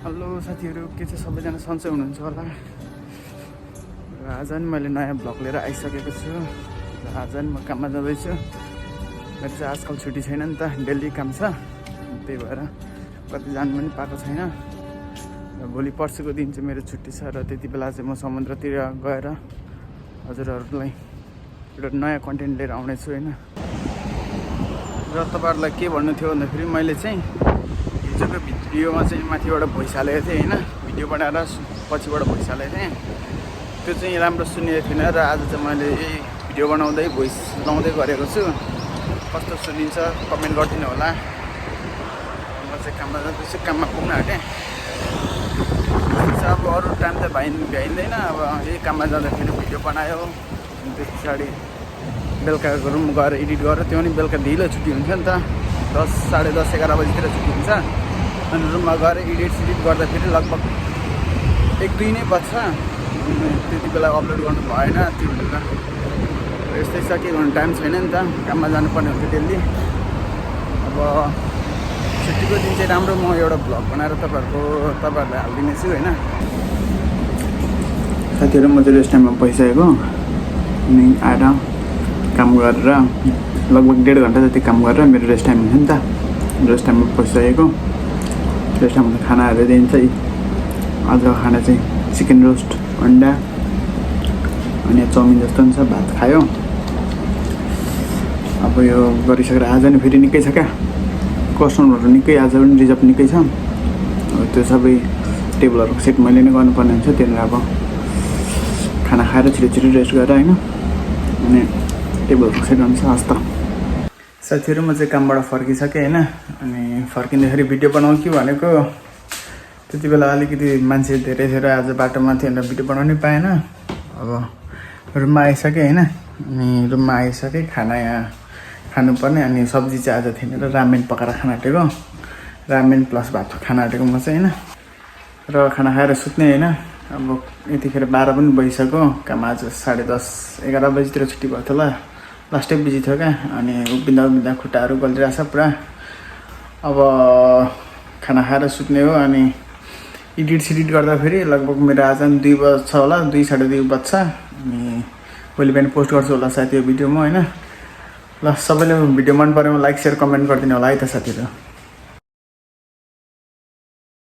Hello साथीहरू, के छ सबैजना सन्चै हुनुहुन्छ होला। र आज नि मैले नयाँ भ्लग लिएर आइसकेको छु। र आज नि म काममा जाँदैछु। मेरो चाहिँ आजकल छुट्टी छैन नि त, डेली काम छ, त्यही भएर कति जानु पनि पाएको छैन। र भोलि पर्सिको दिन चाहिँ मेरो छुट्टी छ र त्यति बेला चाहिँ म समुद्रतिर गएर हजुरहरूलाई एउटा नयाँ कन्टेन्ट लिएर आउनेछु होइन। र तपाईँहरूलाई के भन्नु थियो भन्दाखेरि मैले चाहिँ हिजोको भिडियोमा चाहिँ माथिबाट भोइस हालेको थिएँ होइन, भिडियो बनाएर पछिबाट भोइस हालेको थिएँ। त्यो चाहिँ राम्रो सुनिएको थिएन र आज चाहिँ मैले यही भिडियो बनाउँदै भोइस लाउँदै गरेको छु। कस्तो सुनिन्छ कमेन्ट गरिदिनु होला। म चाहिँ काममा जाँदैछु, काममा पुग्न आँटेँ। अब अरू टाइम त भ्याइँदैन। अब यही काममा जाँदाखेरि भिडियो बनायो, त्यस पछाडि बेलुकाको रुम गएर एडिट गरेर, त्यो पनि बेलुका ढिलो छुट्टी हुन्छ नि त, 10, साढे 10, 11 बजीतिर छुट्टी हुन्छ। अनि रुममा गएर एडिट गर्दाखेरि लगभग 1-2 नै बज्छ। त्यति बेला अपलोड गर्नु भएन, त्यो भनेर यस्तै छ, के गर्नु टाइम छैन नि त, काममा जानुपर्ने हुन्छ डेली। अब छुट्टीको दिन चाहिँ राम्रो म एउटा भ्लग बनाएर तपाईँहरूलाई हालिदिनेछु होइन। साथीहरू, म चाहिँ रेस्ट टाइममा भइसकेको अनि आएर काम गरेर लगभग 1.5 घन्टा जति काम गरेर मेरो रेस्ट टाइम हुन्छ नि त, रेस्ट टाइममा बसिसकेको। रेस्ट टाइममा खानाहरू दिन्छ। आजको खाना चाहिँ चिकन रोस्ट, अन्डा अनि चाउमिन जस्तो पनि छ, भात खायो। अब यो गरिसकेर आज नि फेरि निकै छ क्या, कस्टमरहरू निकै आज पनि रिजर्भ निकै छ। अब त्यो सबै टेबलहरूको सेट मैले नै गर्नुपर्ने हुन्छ। त्यहाँनिर अब खाना खाएर छिटो रेस्ट गरेर होइन, अनि टेबलको सेट हुन्छ। हस् त साथीहरू, म चाहिँ कामबाट फर्किसकेँ होइन। अनि फर्किँदाखेरि भिडियो बनाउँ कि भनेको, त्यति बेला अलिकति मान्छे धेरै थियो र आज बाटोमा थियो भनेर भिडियो बनाउनै पाएन। अब रुममा आइसकेँ होइन। अनि रुममा आइसकेँ, खाना यहाँ खानुपर्ने। अनि सब्जी चाहिँ आज थिएन र रामेन पकाएर खाना आँटेको, रामेन प्लस भात खाना आँटेको म चाहिँ होइन। र खाना खाएर सुत्ने होइन। अब यतिखेर 12 पनि बजिसक्यो। काम आज 10:30, 11 बजीतिर छुट्टी भएको थियो होला, लास्टै बिजी थियो क्या। अनि उभिँदा खुट्टाहरू गलिरहेछ पुरा। अब खाना खाएर सुत्ने हो। अनि एडिट गर्दाखेरि लगभग मेरो आज 2 बज्छ होला, 2, साढे 2 बज्छ। अनि भोलि बिहान पोस्ट गर्छु होला साथी यो भिडियो म होइन। ल, सबैले भिडियो मन परेमा लाइक, सेयर, कमेन्ट गरिदिनु होला है त साथीहरू।